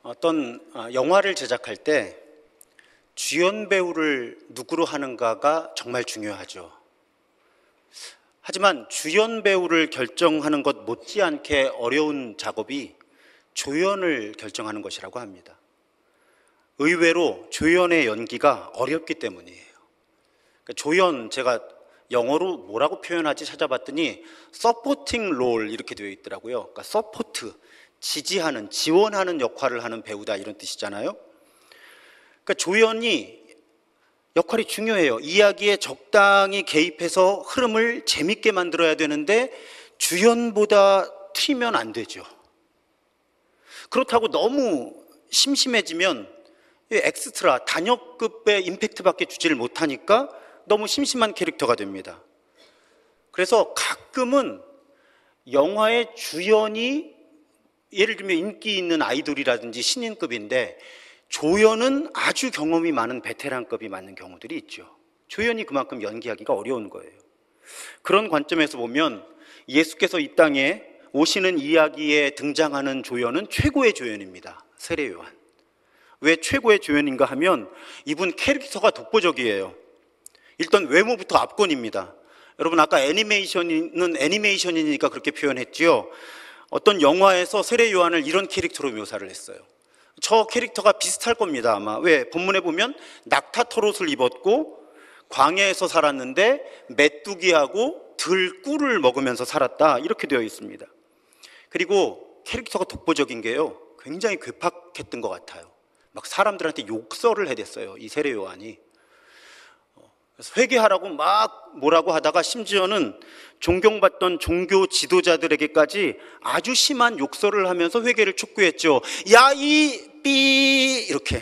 어떤 영화를 제작할 때 주연 배우를 누구로 하는가가 정말 중요하죠. 하지만 주연 배우를 결정하는 것 못지않게 어려운 작업이 조연을 결정하는 것이라고 합니다. 의외로 조연의 연기가 어렵기 때문이에요. 조연, 제가 영어로 뭐라고 표현하지 찾아봤더니 서포팅 롤 이렇게 되어 있더라고요. 그러니까 서포트, 지지하는, 지원하는 역할을 하는 배우다 이런 뜻이잖아요. 그러니까 조연이 역할이 중요해요. 이야기에 적당히 개입해서 흐름을 재밌게 만들어야 되는데 주연보다 튀면 안 되죠. 그렇다고 너무 심심해지면 엑스트라, 단역급의 임팩트밖에 주지를 못하니까 너무 심심한 캐릭터가 됩니다. 그래서 가끔은 영화의 주연이 예를 들면 인기 있는 아이돌이라든지 신인급인데 조연은 아주 경험이 많은 베테랑급이 맞는 경우들이 있죠. 조연이 그만큼 연기하기가 어려운 거예요. 그런 관점에서 보면 예수께서 이 땅에 오시는 이야기에 등장하는 조연은 최고의 조연입니다. 세례 요한. 왜 최고의 조연인가 하면 이분 캐릭터가 독보적이에요. 일단 외모부터 압권입니다. 여러분 아까 애니메이션은 애니메이션이니까 그렇게 표현했지요. 어떤 영화에서 세례 요한을 이런 캐릭터로 묘사를 했어요. 저 캐릭터가 비슷할 겁니다 아마. 왜? 본문에 보면 낙타털옷을 입었고 광야에서 살았는데 메뚜기하고 들꿀을 먹으면서 살았다 이렇게 되어 있습니다. 그리고 캐릭터가 독보적인 게요, 굉장히 괴팍했던 것 같아요. 막 사람들한테 욕설을 해댔어요 이 세례 요한이. 그래서 회개하라고 막 뭐라고 하다가 심지어는 존경받던 종교 지도자들에게까지 아주 심한 욕설을 하면서 회개를 촉구했죠. 야, 이 삐 이렇게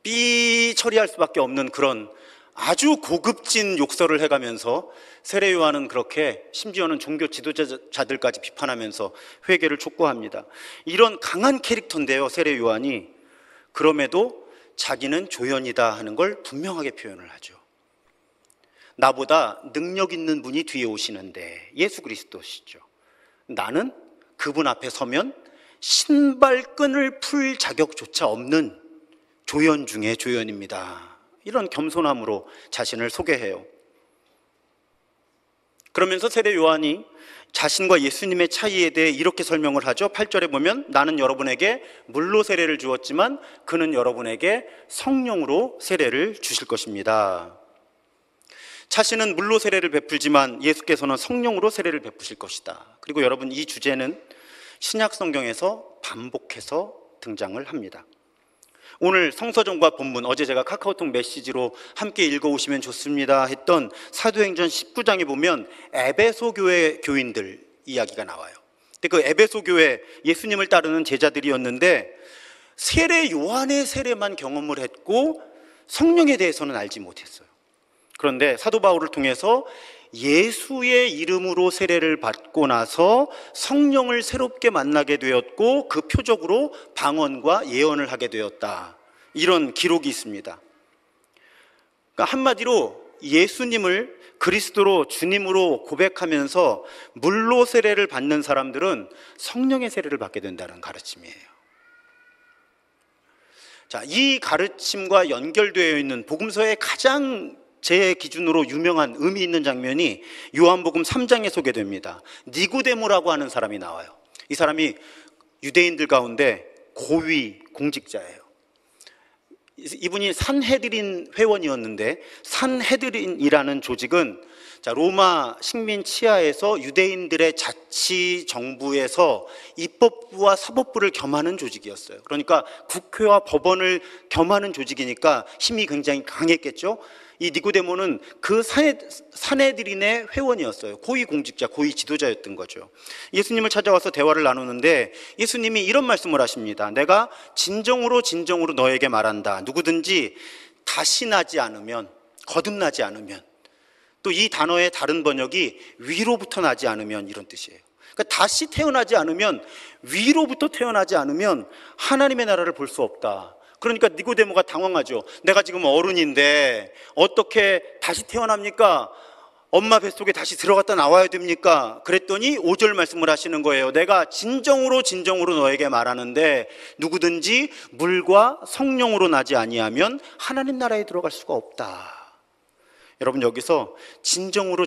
삐 처리할 수밖에 없는 그런 아주 고급진 욕설을 해가면서 세례 요한은 그렇게 심지어는 종교 지도자들까지 비판하면서 회개를 촉구합니다. 이런 강한 캐릭터인데요 세례 요한이. 그럼에도 자기는 조연이다 하는 걸 분명하게 표현을 하죠. 나보다 능력 있는 분이 뒤에 오시는데 예수 그리스도시죠. 나는 그분 앞에 서면 신발끈을 풀 자격조차 없는 조연 중에 조연입니다. 이런 겸손함으로 자신을 소개해요. 그러면서 세례 요한이 자신과 예수님의 차이에 대해 이렇게 설명을 하죠. 8절에 보면 나는 여러분에게 물로 세례를 주었지만 그는 여러분에게 성령으로 세례를 주실 것입니다. 자신은 물로 세례를 베풀지만 예수께서는 성령으로 세례를 베푸실 것이다. 그리고 여러분 이 주제는 신약 성경에서 반복해서 등장을 합니다. 오늘 성서전과 본문, 어제 제가 카카오톡 메시지로 함께 읽어오시면 좋습니다 했던 사도행전 19장에 보면 에베소 교회 교인들 이야기가 나와요. 근데 그 에베소 교회 예수님을 따르는 제자들이었는데 세례 요한의 세례만 경험을 했고 성령에 대해서는 알지 못했어요. 그런데 사도 바울을 통해서 예수의 이름으로 세례를 받고 나서 성령을 새롭게 만나게 되었고 그 표적으로 방언과 예언을 하게 되었다. 이런 기록이 있습니다. 그러니까 한마디로 예수님을 그리스도로 주님으로 고백하면서 물로 세례를 받는 사람들은 성령의 세례를 받게 된다는 가르침이에요. 자, 이 가르침과 연결되어 있는 복음서의 가장 제 기준으로 유명한 의미 있는 장면이 요한복음 3장에 소개됩니다. 니고데모라고 하는 사람이 나와요. 이 사람이 유대인들 가운데 고위 공직자예요. 이분이 산헤드린 회원이었는데 산헤드린이라는 조직은 로마 식민 치하에서 유대인들의 자치 정부에서 입법부와 사법부를 겸하는 조직이었어요. 그러니까 국회와 법원을 겸하는 조직이니까 힘이 굉장히 강했겠죠. 이 니고데모는 그 산헤드린의 회원이었어요. 고위 공직자, 고위 지도자였던 거죠. 예수님을 찾아와서 대화를 나누는데 예수님이 이런 말씀을 하십니다. 내가 진정으로 너에게 말한다. 누구든지 다시 나지 않으면, 거듭나지 않으면, 또 이 단어의 다른 번역이 위로부터 나지 않으면 이런 뜻이에요. 그러니까 다시 태어나지 않으면, 위로부터 태어나지 않으면 하나님의 나라를 볼 수 없다. 그러니까 니고데모가 당황하죠. 내가 지금 어른인데 어떻게 다시 태어납니까? 엄마 뱃속에 다시 들어갔다 나와야 됩니까? 그랬더니 5절 말씀을 하시는 거예요. 내가 진정으로 너에게 말하는데 누구든지 물과 성령으로 나지 아니하면 하나님 나라에 들어갈 수가 없다. 여러분, 여기서 진정으로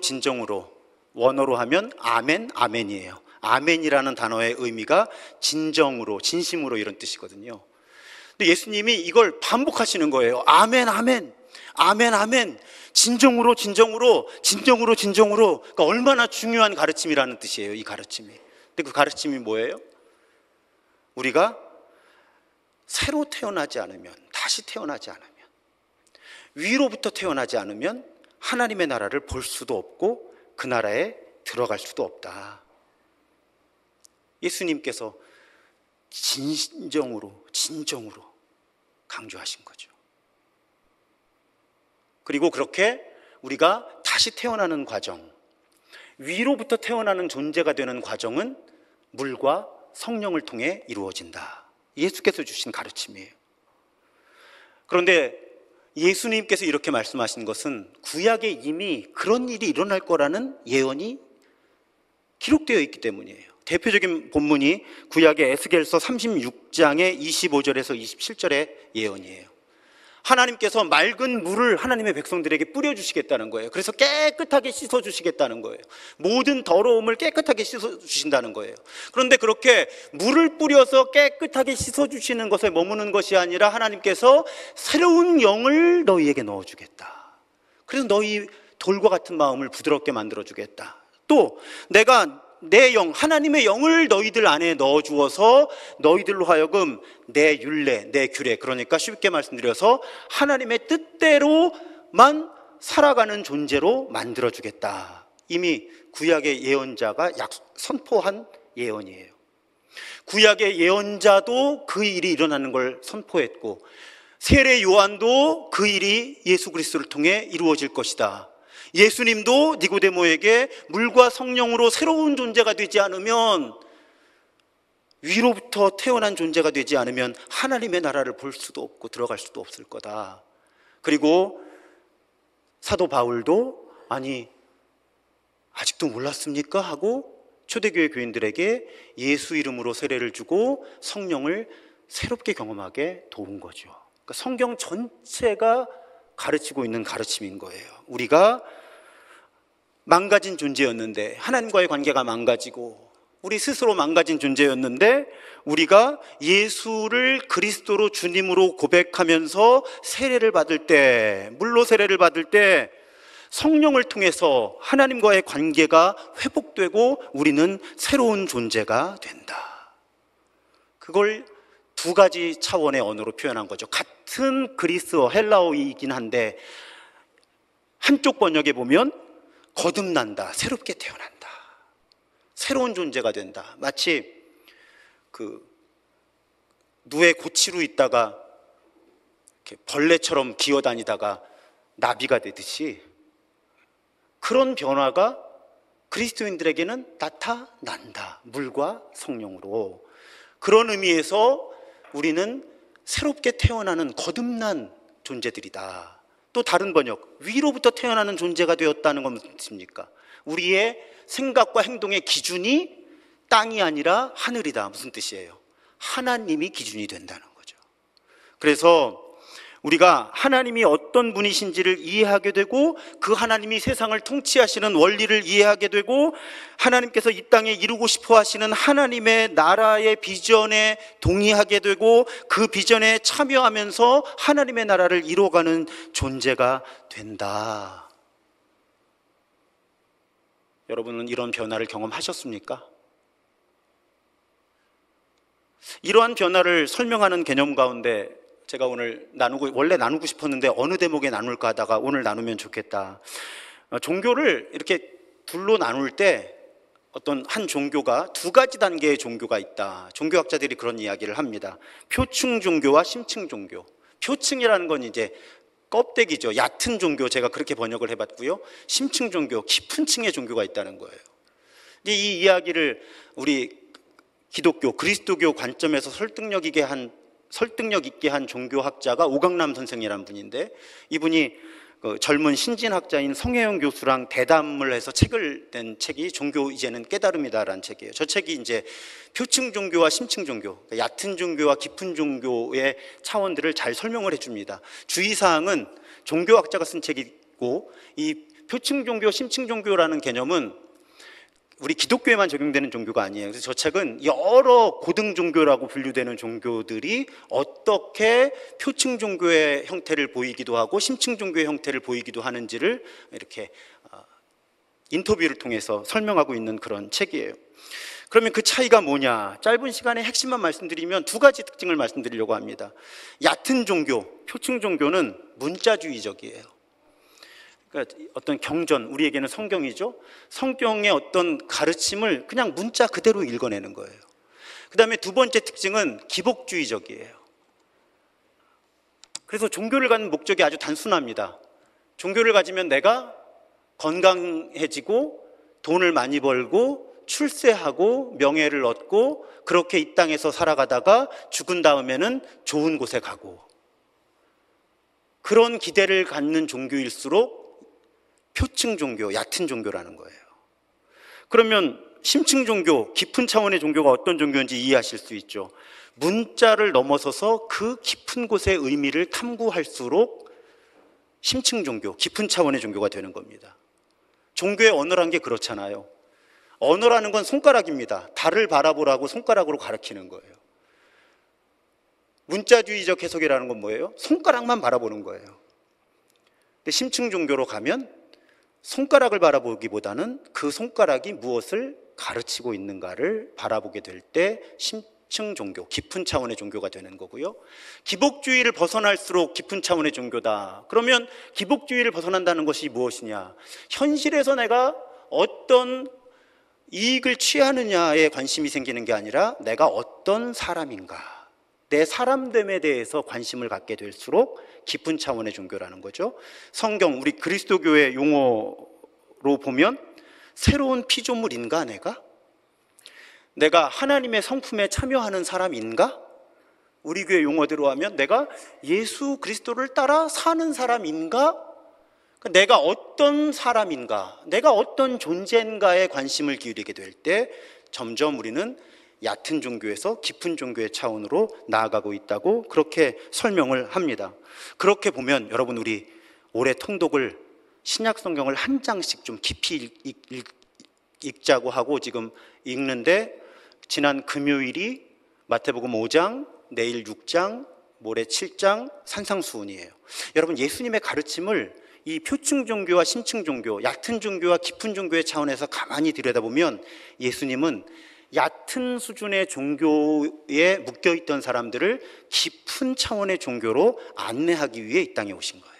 원어로 하면 아멘, 아멘이에요. 아멘이라는 단어의 의미가 진정으로, 진심으로 이런 뜻이거든요. 근데 예수님이 이걸 반복하시는 거예요. 아멘, 아멘, 아멘, 아멘. 진정으로. 그러니까 얼마나 중요한 가르침이라는 뜻이에요, 이 가르침이. 근데 그 가르침이 뭐예요? 우리가 새로 태어나지 않으면, 다시 태어나지 않으면, 위로부터 태어나지 않으면 하나님의 나라를 볼 수도 없고 그 나라에 들어갈 수도 없다. 예수님께서 진정으로 강조하신 거죠. 그리고 그렇게 우리가 다시 태어나는 과정, 위로부터 태어나는 존재가 되는 과정은 물과 성령을 통해 이루어진다. 예수께서 주신 가르침이에요. 그런데 예수님께서 이렇게 말씀하신 것은 구약에 이미 그런 일이 일어날 거라는 예언이 기록되어 있기 때문이에요. 대표적인 본문이 구약의 에스겔서 36장의 25절에서 27절의 예언이에요. 하나님께서 맑은 물을 하나님의 백성들에게 뿌려주시겠다는 거예요. 그래서 깨끗하게 씻어주시겠다는 거예요. 모든 더러움을 깨끗하게 씻어주신다는 거예요. 그런데 그렇게 물을 뿌려서 깨끗하게 씻어주시는 것에 머무는 것이 아니라 하나님께서 새로운 영을 너희에게 넣어주겠다. 그래서 너희 돌과 같은 마음을 부드럽게 만들어주겠다. 또 내가 내 영, 하나님의 영을 너희들 안에 넣어주어서 너희들로 하여금 내 율례, 내 규례, 그러니까 쉽게 말씀드려서 하나님의 뜻대로만 살아가는 존재로 만들어주겠다. 이미 구약의 예언자가 선포한 예언이에요. 구약의 예언자도 그 일이 일어나는 걸 선포했고, 세례 요한도 그 일이 예수 그리스도를 통해 이루어질 것이다. 예수님도 니고데모에게 물과 성령으로 새로운 존재가 되지 않으면, 위로부터 태어난 존재가 되지 않으면 하나님의 나라를 볼 수도 없고 들어갈 수도 없을 거다. 그리고 사도 바울도 아니 아직도 몰랐습니까? 하고 초대교회 교인들에게 예수 이름으로 세례를 주고 성령을 새롭게 경험하게 도운 거죠. 그러니까 성경 전체가 가르치고 있는 가르침인 거예요. 우리가 망가진 존재였는데, 하나님과의 관계가 망가지고 우리 스스로 망가진 존재였는데, 우리가 예수를 그리스도로 주님으로 고백하면서 세례를 받을 때, 물로 세례를 받을 때 성령을 통해서 하나님과의 관계가 회복되고 우리는 새로운 존재가 된다. 그걸 두 가지 차원의 언어로 표현한 거죠. 같은 그리스어, 헬라어이긴 한데 한쪽 번역에 보면 거듭난다, 새롭게 태어난다, 새로운 존재가 된다. 마치 누에 고치로 있다가 이렇게 벌레처럼 기어다니다가 나비가 되듯이 그런 변화가 그리스도인들에게는 나타난다. 물과 성령으로. 그런 의미에서 우리는 새롭게 태어나는 거듭난 존재들이다. 또 다른 번역, 위로부터 태어나는 존재가 되었다는 건 무슨 뜻입니까? 우리의 생각과 행동의 기준이 땅이 아니라 하늘이다. 무슨 뜻이에요? 하나님이 기준이 된다는 거죠. 그래서 우리가 하나님이 어떤 분이신지를 이해하게 되고, 그 하나님이 세상을 통치하시는 원리를 이해하게 되고, 하나님께서 이 땅에 이루고 싶어 하시는 하나님의 나라의 비전에 동의하게 되고, 그 비전에 참여하면서 하나님의 나라를 이루어가는 존재가 된다. 여러분은 이런 변화를 경험하셨습니까? 이러한 변화를 설명하는 개념 가운데 제가 오늘 원래 나누고 싶었는데 어느 대목에 나눌까 하다가 오늘 나누면 좋겠다. 종교를 이렇게 둘로 나눌 때 어떤 한 종교가 두 가지 단계의 종교가 있다. 종교학자들이 그런 이야기를 합니다. 표층 종교와 심층 종교. 표층이라는 건 이제 껍데기죠. 얕은 종교, 제가 그렇게 번역을 해봤고요. 심층 종교, 깊은 층의 종교가 있다는 거예요. 이 이야기를 우리 기독교, 그리스도교 관점에서 설득력 있게 한 종교학자가 오강남 선생이라는 분인데, 이분이 그 젊은 신진학자인 성혜영 교수랑 대담을 해서 책을 낸 책이 종교 이제는 깨달음이다라는 책이에요. 저 책이 이제 표층 종교와 심층 종교, 얕은 종교와 깊은 종교의 차원들을 잘 설명을 해줍니다. 주의사항은 종교학자가 쓴 책이고, 이 표층 종교, 심층 종교라는 개념은 우리 기독교에만 적용되는 종교가 아니에요. 그래서 저 책은 여러 고등 종교라고 분류되는 종교들이 어떻게 표층 종교의 형태를 보이기도 하고 심층 종교의 형태를 보이기도 하는지를 이렇게 인터뷰를 통해서 설명하고 있는 그런 책이에요. 그러면 그 차이가 뭐냐? 짧은 시간에 핵심만 말씀드리면 두 가지 특징을 말씀드리려고 합니다. 얕은 종교, 표층 종교는 문자주의적이에요. 그러니까 어떤 경전, 우리에게는 성경이죠. 성경의 어떤 가르침을 그냥 문자 그대로 읽어내는 거예요. 그 다음에 두 번째 특징은 기복주의적이에요. 그래서 종교를 갖는 목적이 아주 단순합니다. 종교를 가지면 내가 건강해지고 돈을 많이 벌고 출세하고 명예를 얻고 그렇게 이 땅에서 살아가다가 죽은 다음에는 좋은 곳에 가고, 그런 기대를 갖는 종교일수록 표층 종교, 얕은 종교라는 거예요. 그러면 심층 종교, 깊은 차원의 종교가 어떤 종교인지 이해하실 수 있죠. 문자를 넘어서서 그 깊은 곳의 의미를 탐구할수록 심층 종교, 깊은 차원의 종교가 되는 겁니다. 종교의 언어란 게 그렇잖아요. 언어라는 건 손가락입니다. 달을 바라보라고 손가락으로 가리키는 거예요. 문자주의적 해석이라는 건 뭐예요? 손가락만 바라보는 거예요. 근데 심층 종교로 가면 손가락을 바라보기보다는 그 손가락이 무엇을 가르치고 있는가를 바라보게 될 때 심층 종교, 깊은 차원의 종교가 되는 거고요. 기복주의를 벗어날수록 깊은 차원의 종교다. 그러면 기복주의를 벗어난다는 것이 무엇이냐? 현실에서 내가 어떤 이익을 취하느냐에 관심이 생기는 게 아니라 내가 어떤 사람인가, 내 사람됨에 대해서 관심을 갖게 될수록 깊은 차원의 종교라는 거죠. 성경, 우리 그리스도교의 용어로 보면 새로운 피조물인가 내가 하나님의 성품에 참여하는 사람인가? 우리 교회 용어대로 하면 내가 예수 그리스도를 따라 사는 사람인가? 내가 어떤 사람인가, 내가 어떤 존재인가에 관심을 기울이게 될 때 점점 우리는 얕은 종교에서 깊은 종교의 차원으로 나아가고 있다고 그렇게 설명을 합니다. 그렇게 보면 여러분, 우리 올해 통독을 신약 성경을 한 장씩 좀 깊이 읽자고 하고 지금 읽는데, 지난 금요일이 마태복음 5장, 내일 6장, 모레 7장 산상수훈이에요. 여러분, 예수님의 가르침을 이 표층 종교와 심층 종교, 얕은 종교와 깊은 종교의 차원에서 가만히 들여다보면 예수님은 얕은 수준의 종교에 묶여있던 사람들을 깊은 차원의 종교로 안내하기 위해 이 땅에 오신 거예요.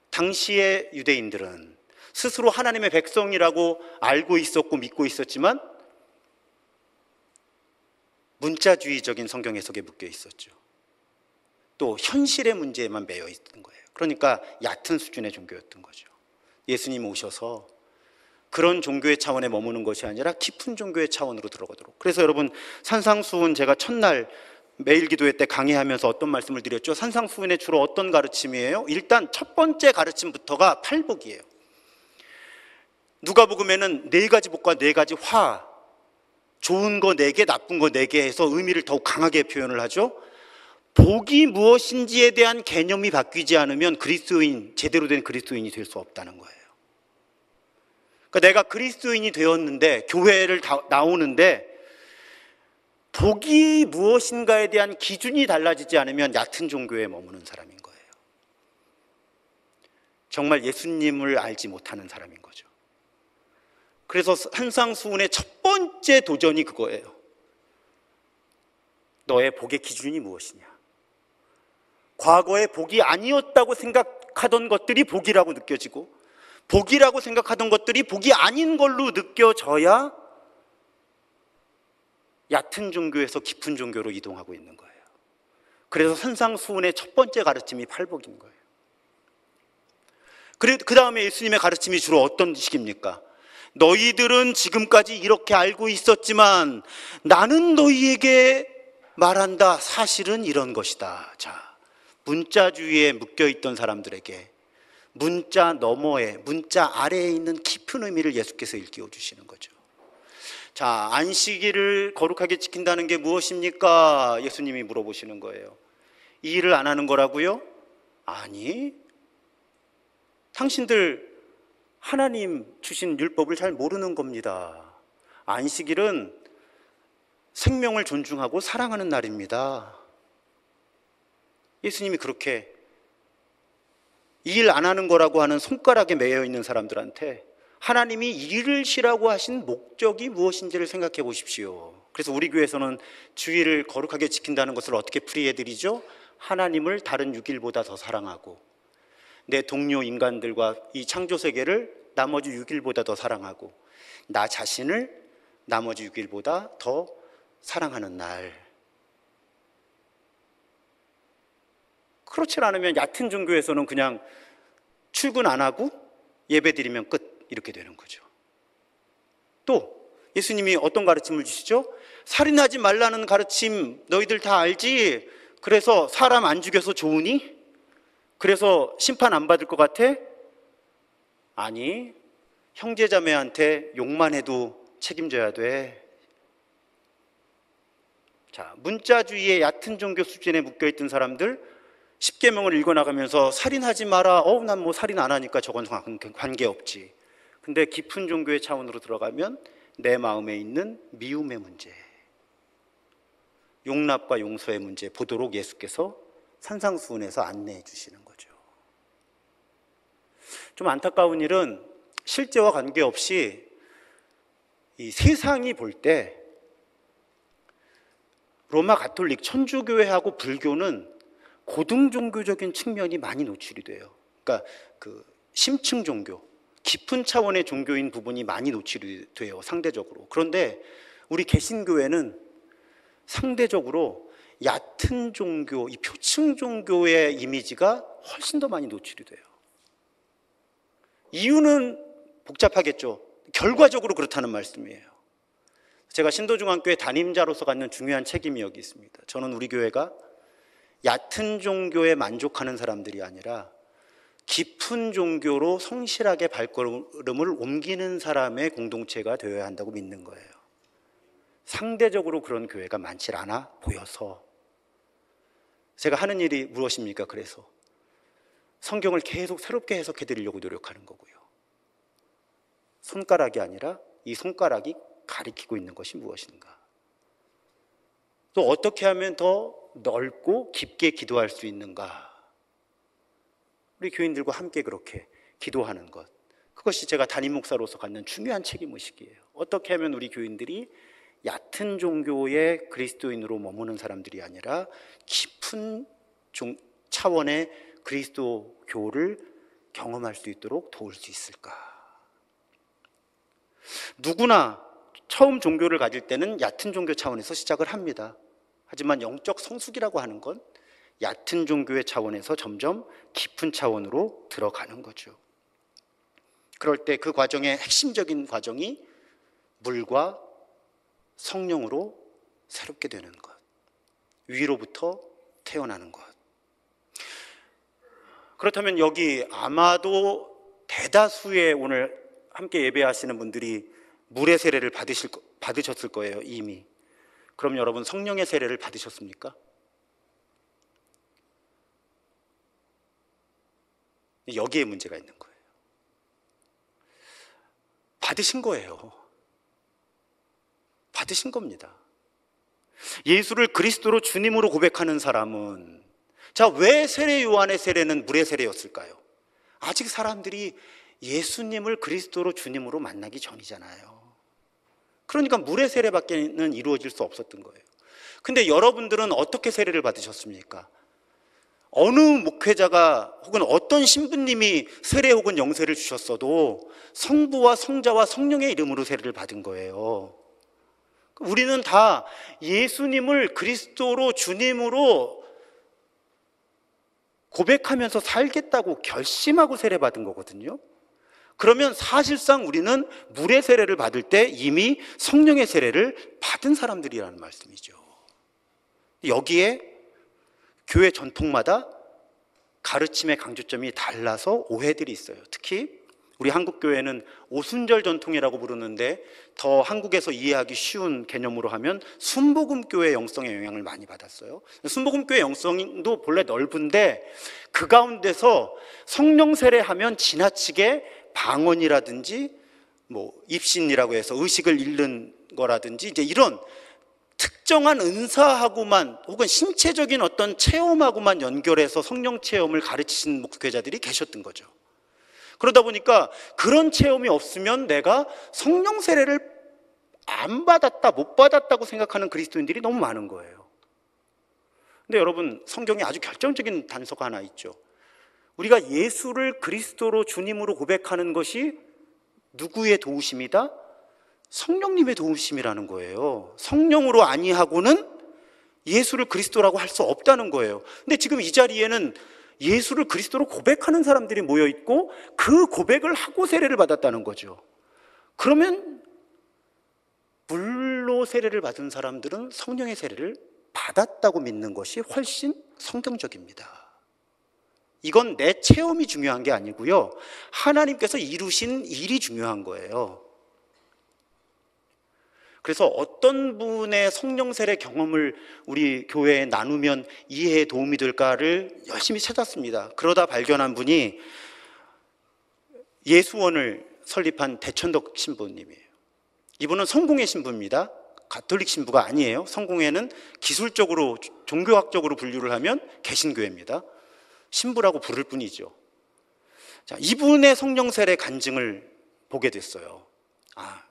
당시의 유대인들은 스스로 하나님의 백성이라고 알고 있었고 믿고 있었지만 문자주의적인 성경 해석에 묶여 있었죠. 또 현실의 문제에만 매여 있던 거예요. 그러니까 얕은 수준의 종교였던 거죠. 예수님 오셔서 그런 종교의 차원에 머무는 것이 아니라 깊은 종교의 차원으로 들어가도록. 그래서 여러분, 산상수훈 제가 첫날 매일 기도회 때 강의하면서 어떤 말씀을 드렸죠? 산상수훈의 주로 어떤 가르침이에요? 일단 첫 번째 가르침부터가 팔복이에요. 누가복음에는 4가지 복과 4가지 화, 좋은 거 4개, 나쁜 거 4개 해서 의미를 더욱 강하게 표현을 하죠. 복이 무엇인지에 대한 개념이 바뀌지 않으면 그리스도인, 제대로 된 그리스도인이 될 수 없다는 거예요. 그러니까 내가 그리스도인이 되었는데, 교회를 나오는데 복이 무엇인가에 대한 기준이 달라지지 않으면 얕은 종교에 머무는 사람인 거예요. 정말 예수님을 알지 못하는 사람인 거죠. 그래서 산상수훈의 첫 번째 도전이 그거예요. 너의 복의 기준이 무엇이냐? 과거에 복이 아니었다고 생각하던 것들이 복이라고 느껴지고, 복이라고 생각하던 것들이 복이 아닌 걸로 느껴져야 ят은 종교에서 깊은 종교로 이동하고 있는 거예요. 그래서 산상수훈의 첫 번째 가르침이 팔복인 거예요. 그 다음에 예수님의 가르침이 주로 어떤 식입니까? 너희들은 지금까지 이렇게 알고 있었지만 나는 너희에게 말한다. 사실은 이런 것이다. 자, 문자주의에 묶여있던 사람들에게 문자 너머에, 문자 아래에 있는 깊은 의미를 예수께서 일깨워 주시는 거죠. 자, 안식일을 거룩하게 지킨다는 게 무엇입니까? 예수님이 물어보시는 거예요. 이 일을 안 하는 거라고요? 아니, 당신들 하나님 주신 율법을 잘 모르는 겁니다. 안식일은 생명을 존중하고 사랑하는 날입니다. 예수님이 그렇게 일 안 하는 거라고 하는 손가락에 매여 있는 사람들한테 하나님이 일을 쉬라고 하신 목적이 무엇인지를 생각해 보십시오. 그래서 우리 교회에서는 주일을 거룩하게 지킨다는 것을 어떻게 풀이해드리죠? 하나님을 다른 6일보다 더 사랑하고 내 동료 인간들과 이 창조세계를 나머지 6일보다 더 사랑하고 나 자신을 나머지 6일보다 더 사랑하는 날. 그렇지 않으면 얕은 종교에서는 그냥 출근 안 하고 예배 드리면 끝, 이렇게 되는 거죠. 또 예수님이 어떤 가르침을 주시죠? 살인하지 말라는 가르침 너희들 다 알지? 그래서 사람 안 죽여서 좋으니? 그래서 심판 안 받을 것 같아? 아니, 형제자매한테 욕만 해도 책임져야 돼. 자, 문자주의의 얕은 종교 수준에 묶여있던 사람들 십계명을 읽어나가면서 살인하지 마라. 난 뭐 살인 안 하니까 저건 관계없지. 근데 깊은 종교의 차원으로 들어가면 내 마음에 있는 미움의 문제, 용납과 용서의 문제 보도록 예수께서 산상수훈에서 안내해 주시는 거죠. 좀 안타까운 일은 실제와 관계없이 이 세상이 볼 때 로마 가톨릭 천주교회하고 불교는 고등 종교적인 측면이 많이 노출이 돼요. 그러니까 그 심층 종교, 깊은 차원의 종교인 부분이 많이 노출이 돼요, 상대적으로. 그런데 우리 개신교회는 상대적으로 얕은 종교, 이 표층 종교의 이미지가 훨씬 더 많이 노출이 돼요. 이유는 복잡하겠죠. 결과적으로 그렇다는 말씀이에요. 제가 신도중앙교회 담임자로서 갖는 중요한 책임이 여기 있습니다. 저는 우리 교회가 얕은 종교에 만족하는 사람들이 아니라 깊은 종교로 성실하게 발걸음을 옮기는 사람의 공동체가 되어야 한다고 믿는 거예요. 상대적으로 그런 교회가 많지 않아 보여서 제가 하는 일이 무엇입니까? 그래서 성경을 계속 새롭게 해석해 드리려고 노력하는 거고요. 손가락이 아니라 이 손가락이 가리키고 있는 것이 무엇인가? 또 어떻게 하면 더 넓고 깊게 기도할 수 있는가? 우리 교인들과 함께 그렇게 기도하는 것, 그것이 제가 담임 목사로서 갖는 중요한 책임의식이에요. 어떻게 하면 우리 교인들이 얕은 종교의 그리스도인으로 머무는 사람들이 아니라 깊은 차원의 그리스도교를 경험할 수 있도록 도울 수 있을까? 누구나 처음 종교를 가질 때는 얕은 종교 차원에서 시작을 합니다. 하지만 영적 성숙이라고 하는 건 얕은 종교의 차원에서 점점 깊은 차원으로 들어가는 거죠. 그럴 때 그 과정의 핵심적인 과정이 물과 성령으로 새롭게 되는 것, 위로부터 태어나는 것. 그렇다면 여기 아마도 대다수의 오늘 함께 예배하시는 분들이 물의 세례를 받으셨을 거예요, 이미. 그럼 여러분 성령의 세례를 받으셨습니까? 여기에 문제가 있는 거예요. 받으신 거예요. 받으신 겁니다. 예수를 그리스도로 주님으로 고백하는 사람은, 자, 왜 세례 요한의 세례는 물의 세례였을까요? 아직 사람들이 예수님을 그리스도로 주님으로 만나기 전이잖아요. 그러니까 물의 세례밖에는 이루어질 수 없었던 거예요. 근데 여러분들은 어떻게 세례를 받으셨습니까? 어느 목회자가 혹은 어떤 신부님이 세례 혹은 영세를 주셨어도 성부와 성자와 성령의 이름으로 세례를 받은 거예요. 우리는 다 예수님을 그리스도로 주님으로 고백하면서 살겠다고 결심하고 세례받은 거거든요. 그러면 사실상 우리는 물의 세례를 받을 때 이미 성령의 세례를 받은 사람들이라는 말씀이죠. 여기에 교회 전통마다 가르침의 강조점이 달라서 오해들이 있어요. 특히 우리 한국교회는 오순절 전통이라고 부르는데 더 한국에서 이해하기 쉬운 개념으로 하면 순복음교회 영성의 영향을 많이 받았어요. 순복음교회 영성도 본래 넓은데 그 가운데서 성령 세례하면 지나치게 방언이라든지 뭐 입신이라고 해서 의식을 잃는 거라든지 이제 이런 특정한 은사하고만 혹은 신체적인 어떤 체험하고만 연결해서 성령 체험을 가르치신 목회자들이 계셨던 거죠. 그러다 보니까 그런 체험이 없으면 내가 성령 세례를 안 받았다, 못 받았다고 생각하는 그리스도인들이 너무 많은 거예요. 근데 여러분, 성경에 아주 결정적인 단서가 하나 있죠. 우리가 예수를 그리스도로 주님으로 고백하는 것이 누구의 도우심이다? 성령님의 도우심이라는 거예요. 성령으로 아니하고는 예수를 그리스도라고 할 수 없다는 거예요. 근데 지금 이 자리에는 예수를 그리스도로 고백하는 사람들이 모여 있고 그 고백을 하고 세례를 받았다는 거죠. 그러면 물로 세례를 받은 사람들은 성령의 세례를 받았다고 믿는 것이 훨씬 성경적입니다. 이건 내 체험이 중요한 게 아니고요, 하나님께서 이루신 일이 중요한 거예요. 그래서 어떤 분의 성령 세례 경험을 우리 교회에 나누면 이해에 도움이 될까를 열심히 찾았습니다. 그러다 발견한 분이 예수원을 설립한 대천덕 신부님이에요. 이분은 성공회 신부입니다. 가톨릭 신부가 아니에요. 성공회는 기술적으로, 종교학적으로 분류를 하면 개신교회입니다. 신부라고 부를 뿐이죠. 자, 이분의 성령 세례 간증을 보게 됐어요.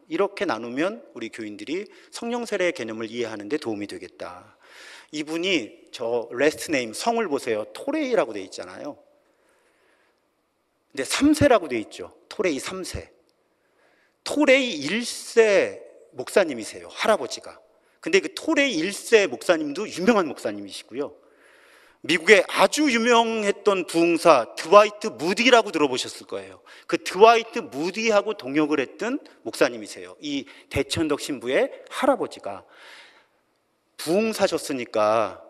이렇게 나누면 우리 교인들이 성령 세례의 개념을 이해하는 데 도움이 되겠다. 이분이 저 레스트 네임 성을 보세요. 토레이라고 돼 있잖아요. 근데 3세라고 돼 있죠. 토레이 3세. 토레이 1세 목사님이세요. 할아버지가. 근데 그 토레이 1세 목사님도 유명한 목사님이시고요. 미국에 아주 유명했던 부흥사 드와이트 무디라고 들어보셨을 거예요. 그 드와이트 무디하고 동역을 했던 목사님이세요. 이 대천덕 신부의 할아버지가 부흥사셨으니까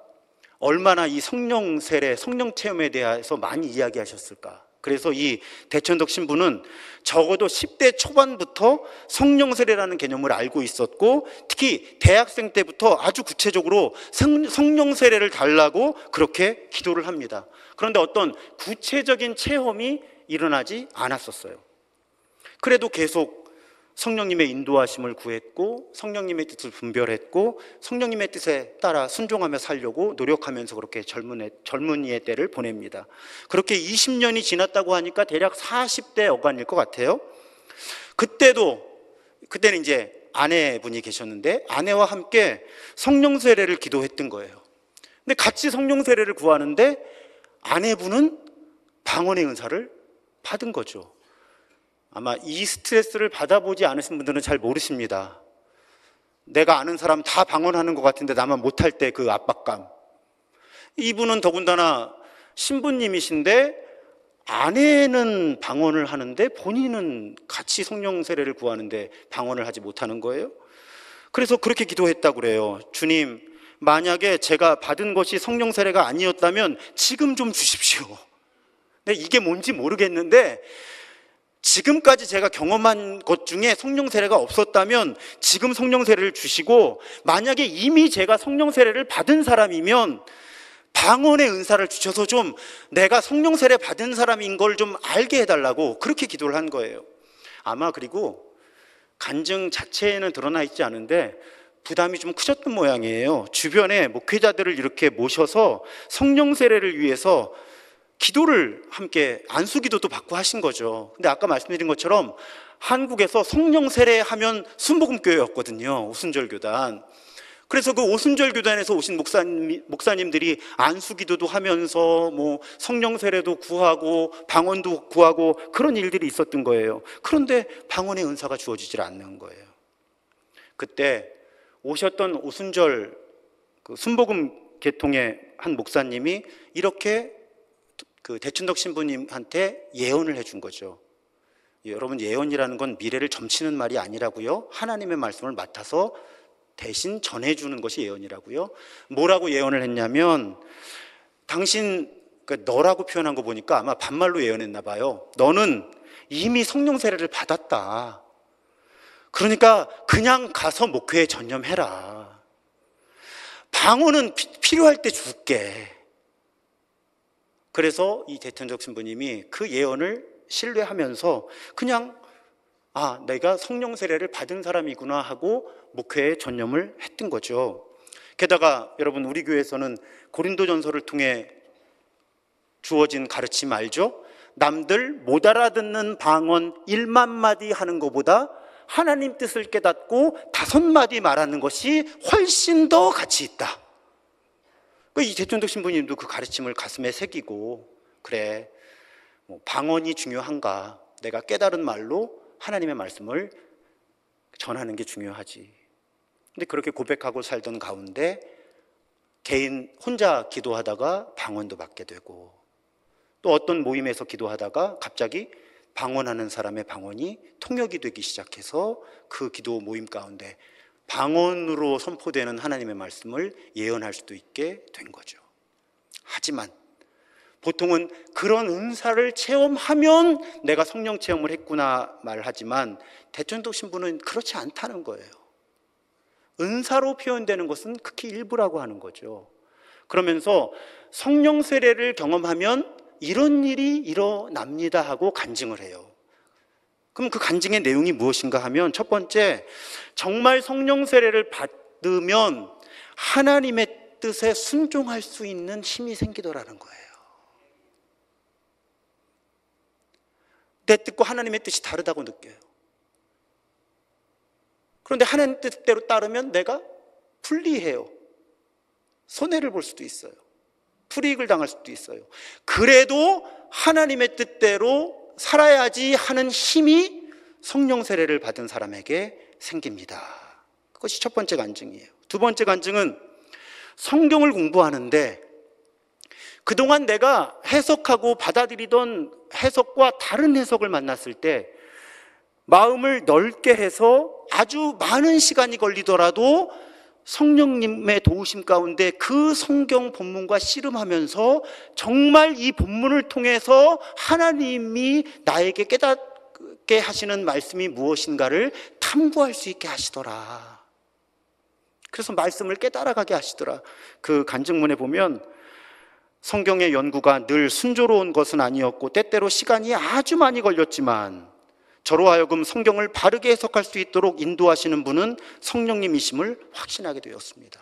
얼마나 이 성령 세례, 성령 체험에 대해서 많이 이야기하셨을까. 그래서 이 대천덕 신부는 적어도 10대 초반부터 성령 세례라는 개념을 알고 있었고, 특히 대학생 때부터 아주 구체적으로 성령 세례를 달라고 그렇게 기도를 합니다. 그런데 어떤 구체적인 체험이 일어나지 않았었어요. 그래도 계속 성령님의 인도하심을 구했고 성령님의 뜻을 분별했고 성령님의 뜻에 따라 순종하며 살려고 노력하면서 그렇게 젊은이의 때를 보냅니다. 그렇게 20년이 지났다고 하니까 대략 40대 어간일 것 같아요. 그때는 이제 아내분이 계셨는데 아내와 함께 성령 세례를 기도했던 거예요. 근데 같이 성령 세례를 구하는데 아내분은 방언의 은사를 받은 거죠. 아마 이 스트레스를 받아보지 않으신 분들은 잘 모르십니다. 내가 아는 사람 다 방언하는 것 같은데 나만 못할 때 그 압박감. 이분은 더군다나 신부님이신데 아내는 방언을 하는데 본인은 같이 성령 세례를 구하는데 방언을 하지 못하는 거예요. 그래서 그렇게 기도했다고 그래요. 주님, 만약에 제가 받은 것이 성령 세례가 아니었다면 지금 좀 주십시오. 근데 이게 뭔지 모르겠는데 지금까지 제가 경험한 것 중에 성령 세례가 없었다면 지금 성령 세례를 주시고, 만약에 이미 제가 성령 세례를 받은 사람이면 방언의 은사를 주셔서 좀 내가 성령 세례 받은 사람인 걸 좀 알게 해달라고 그렇게 기도를 한 거예요. 아마 그리고 간증 자체에는 드러나 있지 않은데 부담이 좀 크셨던 모양이에요. 주변에 목회자들을 이렇게 모셔서 성령 세례를 위해서 기도를 함께 안수기도도 받고 하신 거죠. 근데 아까 말씀드린 것처럼 한국에서 성령 세례하면 순복음교회였거든요. 오순절교단. 그래서 그 오순절교단에서 오신 목사님들이 안수기도도 하면서 뭐 성령 세례도 구하고 방언도 구하고 그런 일들이 있었던 거예요. 그런데 방언의 은사가 주어지질 않는 거예요. 그때 오셨던 오순절 그 순복음 계통의 한 목사님이 이렇게 그 대천덕 신부님한테 예언을 해준 거죠. 여러분, 예언이라는 건 미래를 점치는 말이 아니라고요. 하나님의 말씀을 맡아서 대신 전해주는 것이 예언이라고요. 뭐라고 예언을 했냐면, 당신 그러니까 너라고 표현한 거 보니까 아마 반말로 예언했나 봐요. 너는 이미 성령 세례를 받았다. 그러니까 그냥 가서 목회에 전념해라. 방언은 필요할 때 줄게. 그래서 이 대천적 신부님이 그 예언을 신뢰하면서 그냥 내가 성령 세례를 받은 사람이구나 하고 목회에 전념을 했던 거죠. 게다가 여러분, 우리 교회에서는 고린도전서를 통해 주어진 가르침 알죠? 남들 못 알아듣는 방언 1만 마디 하는 것보다 하나님 뜻을 깨닫고 5마디 말하는 것이 훨씬 더 가치 있다. 이 대천적 신부님도 그 가르침을 가슴에 새기고, 그래, 방언이 중요한가? 내가 깨달은 말로 하나님의 말씀을 전하는 게 중요하지. 근데 그렇게 고백하고 살던 가운데 개인 혼자 기도하다가 방언도 받게 되고, 또 어떤 모임에서 기도하다가 갑자기 방언하는 사람의 방언이 통역이 되기 시작해서 그 기도 모임 가운데 방언으로 선포되는 하나님의 말씀을 예언할 수도 있게 된 거죠. 하지만 보통은 그런 은사를 체험하면 내가 성령 체험을 했구나 말하지만 대천적 신부는 그렇지 않다는 거예요. 은사로 표현되는 것은 극히 일부라고 하는 거죠. 그러면서 성령 세례를 경험하면 이런 일이 일어납니다 하고 간증을 해요. 그럼 그 간증의 내용이 무엇인가 하면, 첫 번째, 정말 성령 세례를 받으면 하나님의 뜻에 순종할 수 있는 힘이 생기더라는 거예요. 내 뜻과 하나님의 뜻이 다르다고 느껴요. 그런데 하나님 뜻대로 따르면 내가 불리해요. 손해를 볼 수도 있어요. 불이익을 당할 수도 있어요. 그래도 하나님의 뜻대로 살아야지 하는 힘이 성령 세례를 받은 사람에게 생깁니다. 그것이 첫 번째 간증이에요. 두 번째 간증은, 성경을 공부하는데 그동안 내가 해석하고 받아들이던 해석과 다른 해석을 만났을 때 마음을 넓게 해서 아주 많은 시간이 걸리더라도 성령님의 도우심 가운데 그 성경 본문과 씨름하면서 정말 이 본문을 통해서 하나님이 나에게 깨닫게 하시는 말씀이 무엇인가를 탐구할 수 있게 하시더라. 그래서 말씀을 깨달아가게 하시더라. 그 간증문에 보면 성경의 연구가 늘 순조로운 것은 아니었고 때때로 시간이 아주 많이 걸렸지만 저로 하여금 성경을 바르게 해석할 수 있도록 인도하시는 분은 성령님이심을 확신하게 되었습니다.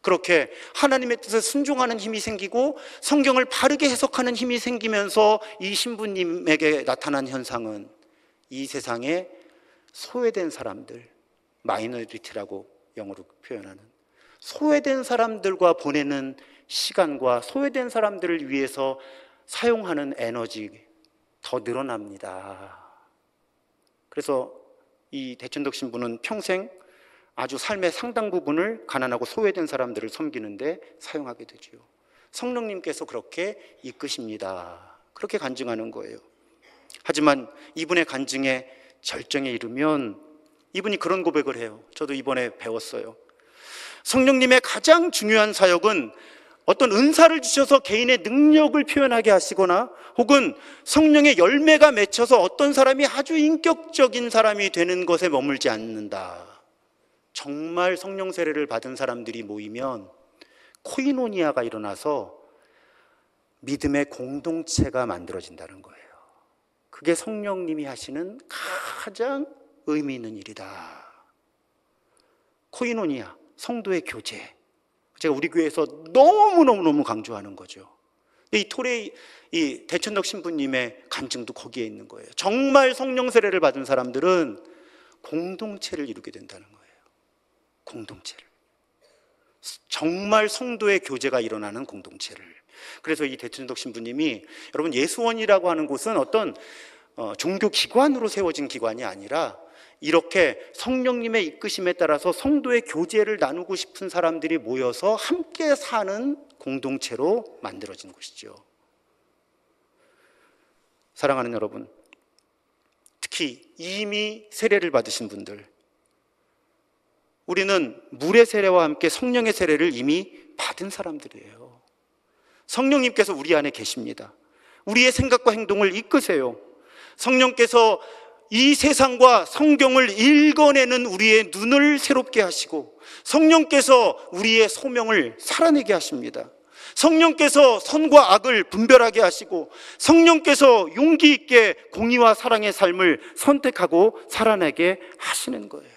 그렇게 하나님의 뜻에 순종하는 힘이 생기고 성경을 바르게 해석하는 힘이 생기면서 이 신부님에게 나타난 현상은 이 세상에 소외된 사람들, 마이너리티라고 영어로 표현하는 소외된 사람들과 보내는 시간과 소외된 사람들을 위해서 사용하는 에너지 더 늘어납니다. 그래서 이 대천적 신부는 평생 아주 삶의 상당 부분을 가난하고 소외된 사람들을 섬기는데 사용하게 되죠. 성령님께서 그렇게 이끄십니다. 그렇게 간증하는 거예요. 하지만 이분의 간증에 절정에 이르면 이분이 그런 고백을 해요. 저도 이번에 배웠어요. 성령님의 가장 중요한 사역은 어떤 은사를 주셔서 개인의 능력을 표현하게 하시거나 혹은 성령의 열매가 맺혀서 어떤 사람이 아주 인격적인 사람이 되는 것에 머물지 않는다. 정말 성령 세례를 받은 사람들이 모이면 코이노니아가 일어나서 믿음의 공동체가 만들어진다는 거예요. 그게 성령님이 하시는 가장 의미 있는 일이다. 코이노니아, 성도의 교제. 제가 우리 교회에서 너무너무 강조하는 거죠. 이 대천적 신부님의 간증도 거기에 있는 거예요. 정말 성령 세례를 받은 사람들은 공동체를 이루게 된다는 거예요. 공동체를. 정말 성도의 교제가 일어나는 공동체를. 그래서 이 대천적 신부님이, 여러분, 예수원이라고 하는 곳은 어떤 종교 기관으로 세워진 기관이 아니라 이렇게 성령님의 이끄심에 따라서 성도의 교제를 나누고 싶은 사람들이 모여서 함께 사는 공동체로 만들어진 곳이죠. 사랑하는 여러분, 특히 이미 세례를 받으신 분들, 우리는 물의 세례와 함께 성령의 세례를 이미 받은 사람들이에요. 성령님께서 우리 안에 계십니다. 우리의 생각과 행동을 이끄세요. 성령께서 이 세상과 성경을 읽어내는 우리의 눈을 새롭게 하시고, 성령께서 우리의 소명을 살아내게 하십니다. 성령께서 선과 악을 분별하게 하시고, 성령께서 용기 있게 공의와 사랑의 삶을 선택하고 살아내게 하시는 거예요.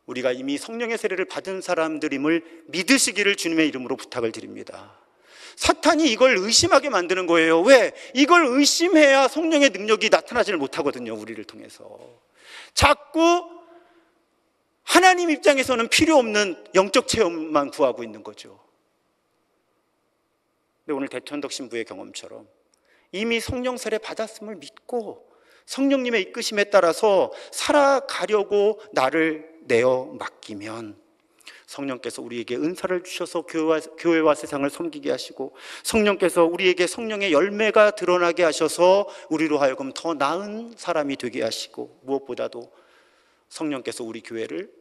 우리가 이미 성령의 세례를 받은 사람들임을 믿으시기를 주님의 이름으로 부탁을 드립니다. 사탄이 이걸 의심하게 만드는 거예요. 왜? 이걸 의심해야 성령의 능력이 나타나지를 못하거든요, 우리를 통해서. 자꾸 하나님 입장에서는 필요 없는 영적 체험만 구하고 있는 거죠. 근데 오늘 대천덕 신부의 경험처럼 이미 성령 세례 받았음을 믿고 성령님의 이끄심에 따라서 살아가려고 나를 내어 맡기면 성령께서 우리에게 은사를 주셔서 교회와 세상을 섬기게 하시고, 성령께서 우리에게 성령의 열매가 드러나게 하셔서 우리로 하여금 더 나은 사람이 되게 하시고, 무엇보다도 성령께서 우리 교회를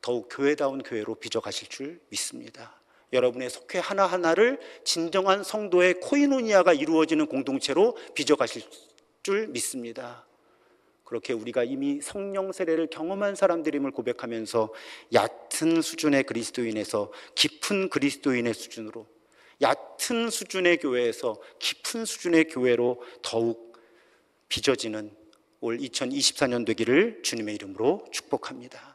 더욱 교회다운 교회로 빚어가실 줄 믿습니다. 여러분의 속회 하나하나를 진정한 성도의 코이노니아가 이루어지는 공동체로 빚어가실 줄 믿습니다. 그렇게 우리가 이미 성령 세례를 경험한 사람들임을 고백하면서 얕은 수준의 그리스도인에서 깊은 그리스도인의 수준으로, 얕은 수준의 교회에서 깊은 수준의 교회로 더욱 빚어지는 올 2024년 되기를 주님의 이름으로 축복합니다.